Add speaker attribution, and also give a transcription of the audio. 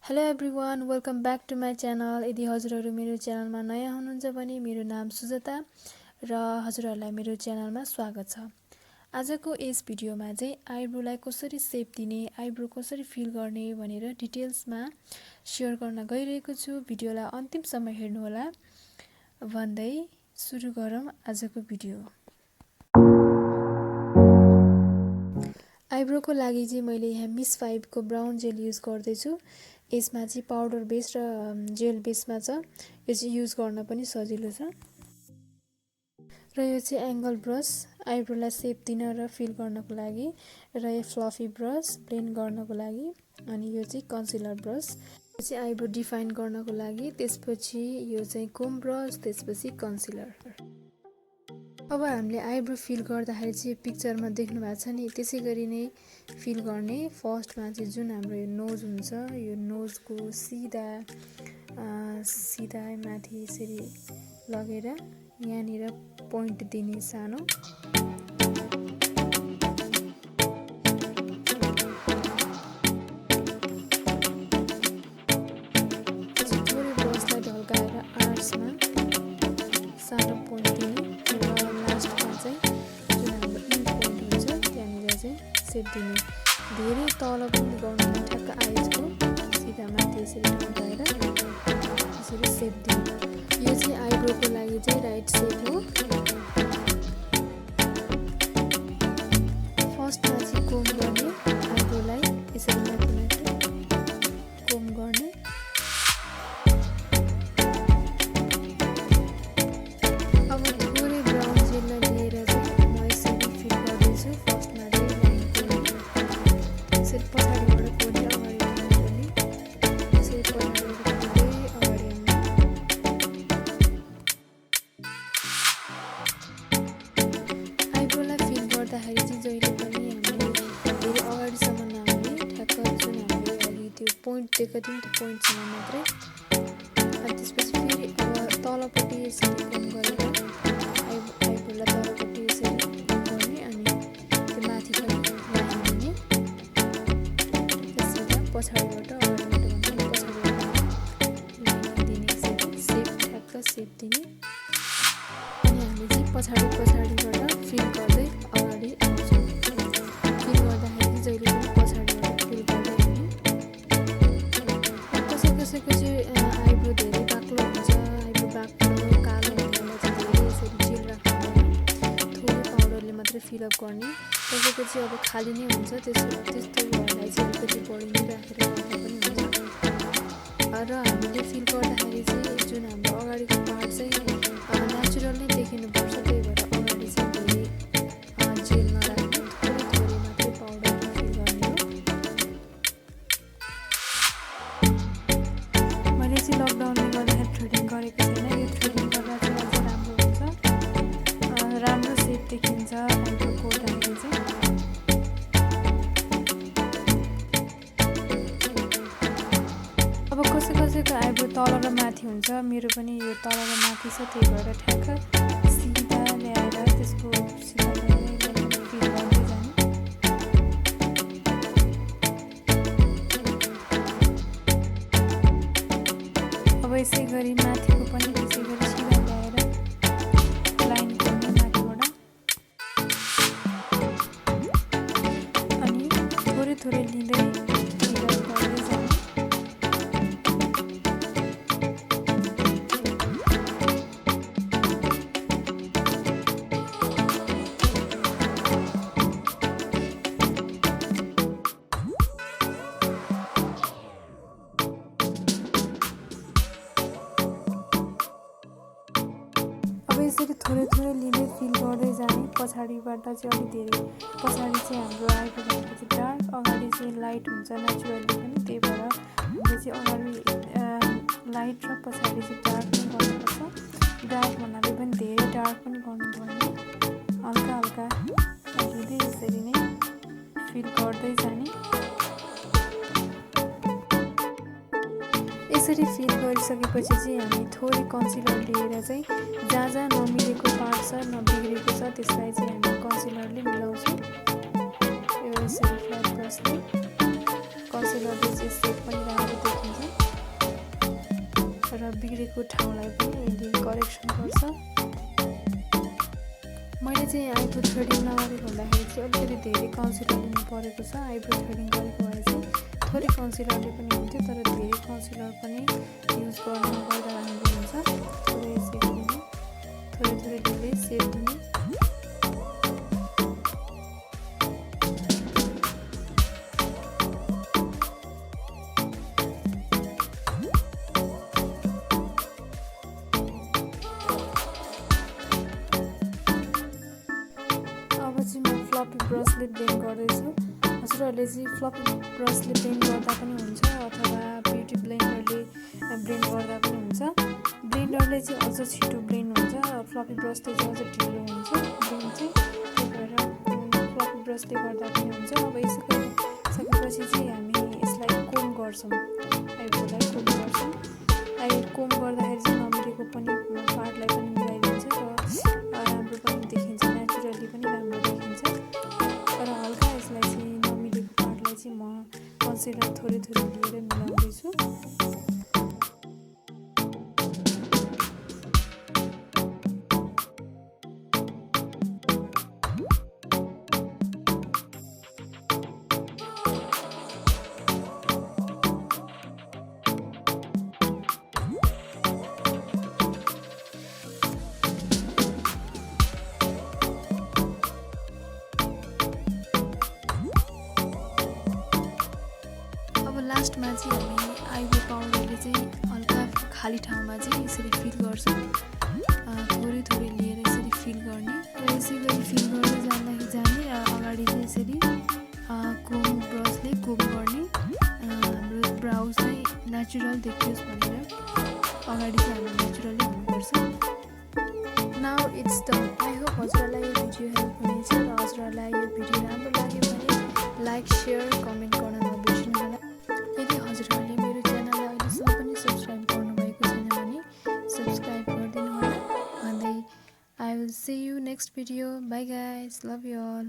Speaker 1: Hello everyone, welcome back to my channel. यदि हजुरहरू मेरो च्यानलमा नयाँ हुनुहुन्छ भने मेरो नाम सुजता र हजुरहरूलाई मेरो च्यानलमा स्वागत छ। आजको यस भिडियोमा चाहिँ आइब्रोलाई कसरी सेप दिने, आइब्रो कसरी फिल गर्ने भनेर डिटेल्समा सेयर गर्न गइरहेको छु। भिडियोलाई अन्तिमसम्म हेर्नुहोला भन्दै सुरु गरौँ आजको भिडियो। आइब्रोको लागि चाहिँ मैले यहाँ मिस 5 को ब्राउन जेल युज गर्दैछु। यसमा चाहिँ पाउडर बेस र जेल बेसमा छ। यो चाहिँ युज गर्न पनि सजिलो छ। र यो चाहिँ एङ्गल ब्रस आइब्रोलाई सेप दिन र फिल गर्नको लागि, र यो फ्लफी ब्रस ब्लेन्ड गर्नको लागि, अनि यो चाहिँ कन्सिलर ब्रस यो चाहिँ आइब्रो डिफाइन गर्नको लागि, त्यसपछि यो चाहिँ कोम ब्रस, त्यसपछि कन्सिलर। अब हामीले आइब्रो फिल गर्दाखेरि चाहिँ पिक्चरमा देख्नु भएको छ नि, त्यसै गरी नै फिल गर्ने। फर्स्टमा चाहिँ जुन हाम्रो यो नोज हुन्छ, यो नोजको सिधा माथि यसरी लगेर यहाँनिर पोइन्ट दिने सानो। थोरै ब्रसलाई ढल्काएर आर्ट्समा सानो पोइन्ट दिने, र लास्टमा चाहिँ जुन हाम्रो इन पोइन्ट हुन्छ त्यहाँनिर चाहिँ सेप दिने। धेरै तल पनि गर्नु, ठ्याक्क आइजको सिधा माथि यसरी ढल्काएर यसरी सेप दिने। यो चाहिँ आइब्रोको लागि चाहिँ राइट सेप हो। फर्स्टमा चाहिँ कोम गर्ने, आइब्रोलाई यसरी माथि माथि कोम गर्ने। अब थोरै ब्राउन जेललाई लिएर चाहिँ म यसरी फिल गर्दैछु। फर्स्टमा चाहिँ लाइन कोर्ने, यसरी पछाडिबाट कोर्ने, अगाडि आउने, यसरी पछाडिबाट कोर्दै अगाडि आउने। आइब्रोलाई फिल गर्दाखेरि चाहिँ जहिले पनि हामीले धेरै अगाडिसम्म नआउने, ठ्याक्क जुन हामीले अघि त्यो पोइन्ट दिएको थियौँ त्यो पोइन्टसम्म मात्रै। अनि त्यसपछि फेरि अब तलपट्टि यसरी कम गरेर आइब्रोलाई तलपट्टि यसरी कम गर्ने, अनि त्यो माथि पनि लाइन दिने। त्यसरी पछाडिबाट अगाडिबाट भन्दा पछाडिबाट लाइन दिने, यसरी सेप ठ्याक्क सेप दिने। अनि हामी चाहिँ पछाडिबाट फिल गर्दै अगाडि आउँछौँ। फिल गर्दाखेरि जहिले पनि पछाडिबाट फिल गर्दै आउने। कसैको चाहिँ आइब्रो धेरै बाक्लो हुन्छ, आइब्रो बाक्लो कालो हुनेलाई चाहिँ धेरै यसरी जेल राख्नु, थोरै पाउडरले मात्रै फिलअप गर्ने। कसैको चाहिँ अब खाली नै हुन्छ, त्यस्तोहरूलाई चाहिँ अलिकति बढी नै राखेर गर्दा पनि हुन्छ। र हामीले फिल गर्दाखेरि चाहिँ जुन हाम्रो अगाडिको पार्ट चाहिँ नेचुरल नै देखिनुपर्छ, त्यही भएर अगाडि चाहिँ धेरै जेल नराख्ने, थोरै मात्रै पाउडरले फिल गर्ने हो। मैले चाहिँ लकडाउनले गर्दाखेरि थ्रेडिङ गरेको छैन। यो थ्रेडिङ गर्दा चाहिँ अझै राम्रो हुन्छ, राम्रो सेप देखिन्छ आइब्रो कोर्दाखेरि चाहिँ। अब कसैको आइब्रो तल र माथि हुन्छ, मेरो पनि यो तल र माथि छ, त्यही भएर ठ्याक्क सिधा ल्याएर त्यसको सिधा ल्याएर फिल गर्दै जाने। अब यसै गरी माथिको पनि त्यसै गरी सिधा ल्याएर लाइन गर्ने माथिबाट, अनि थोरै लिँदै फिल गर्दै जाने। अब यसरी थोरै लिँदै फिल गर्दै जाने। पछाडिबाट चाहिँ अलिक धेरै, पछाडि चाहिँ हाम्रो आइब्रो भनेको चाहिँ डार्क, अगाडि चाहिँ लाइट हुन्छ नेचुरली पनि, त्यही भएर हामीले चाहिँ अगाडि लाइट र पछाडि चाहिँ डार्क पनि गर्नुपर्छ। डार्क भन्नाले पनि धेरै डार्क पनि गर्नु भएन, हल्का लिँदै यसरी नै फिल गर्दै जाने। यसरी फिल गरिसकेपछि चाहिँ हामी थोरै कन्सिलर लिएर चाहिँ जहाँ नमिलेको पार्ट छ, नबिग्रेको छ, त्यसलाई चाहिँ हामी कन्सिलरले मिलाउँछौँ। यो यसरी फ्ल्याट ब्रसले कन्सिलरले चाहिँ सेप पनि राम्रो देखिन्छ। नमिलेको ठाउँलाई पनि यसले करेक्सन गर्छ। मैले चाहिँ आइब्रो थ्रेडिङ नगरेको हुँदाखेरि चाहिँ अलिकति धेरै कन्सिलर लिनु परेको छ। आइब्रो थ्रेडिङ गरेको भए चाहिँ थोरै कन्सिलरले पनि हुन्थ्यो, तर धेरै कन्सिलर पनि युज गर्नु गर्दा राम्रो हुन्छ। थोरै सेप दिने, थोरै दिँदै सेप दिने। अब चाहिँ म फ्लपी ब्रसले ब्लेन्ड गर्दैछु। हजुरहरूले चाहिँ फ्लपी ब्रसले ब्लेन्ड गर्दा पनि हुन्छ अथवा ब्युटी ब्लेन्डरले ब्लेन्ड गर्दा पनि हुन्छ। ब्लेन्डरले चाहिँ अझ छिटो ब्लेन्ड हुन्छ, फ्लपी ब्रसले चाहिँ अझ ढिलो हुन्छ ब्लेन्ड चाहिँ। त्यही भएर फ्लपी ब्रसले गर्दा पनि हुन्छ। अब यसो सकेपछि चाहिँ हामी यसलाई कोम गर्छौँ, आइब्रोलाई कोम गर्छौँ। कोम गर्दाखेरि चाहिँ नमिलेको पनि पार्टलाई पनि मिलाइदिन्छ र राम्रो पनि देखिन्छ, नेचुरली पनि राम्रो देखिन्छ। तर हल्का यसलाई चाहिँ नमिलेको पार्टलाई चाहिँ म कन्सिलर थोरै लिएर मिलाउँदैछु। लास्टमा चाहिँ हामी आइब्रो पाउडरले चाहिँ हल्का खाली ठाउँमा चाहिँ यसरी फिल गर्छौँ। थोरै लिएर यसरी फिल गर्ने र यसै गरी फिल गर्दै जाने अगाडि चाहिँ यसरी कोम ब्रसले कोम गर्ने। हाम्रो ब्राउ चाहिँ नेचुरल देखियोस् भनेर अगाडि चाहिँ हामी नेचुरली हुनुपर्छ। Now it's done. I hope हजुरहरूलाई यो भिडियो हेल्प हुनेछ र हजुरहरूलाई यो भिडियो राम्रो लाग्यो भने लाइक, सेयर, कमेन्ट गर्न नबिर्सिनु होला। यदि हजुरहरूले मेरो च्यानललाई अहिलेसम्म पनि सब्सक्राइब गर्नुभएको छैन भने सब्सक्राइब गरिदिनु होला भन्दै I will see you next video. Bye guys, love you all.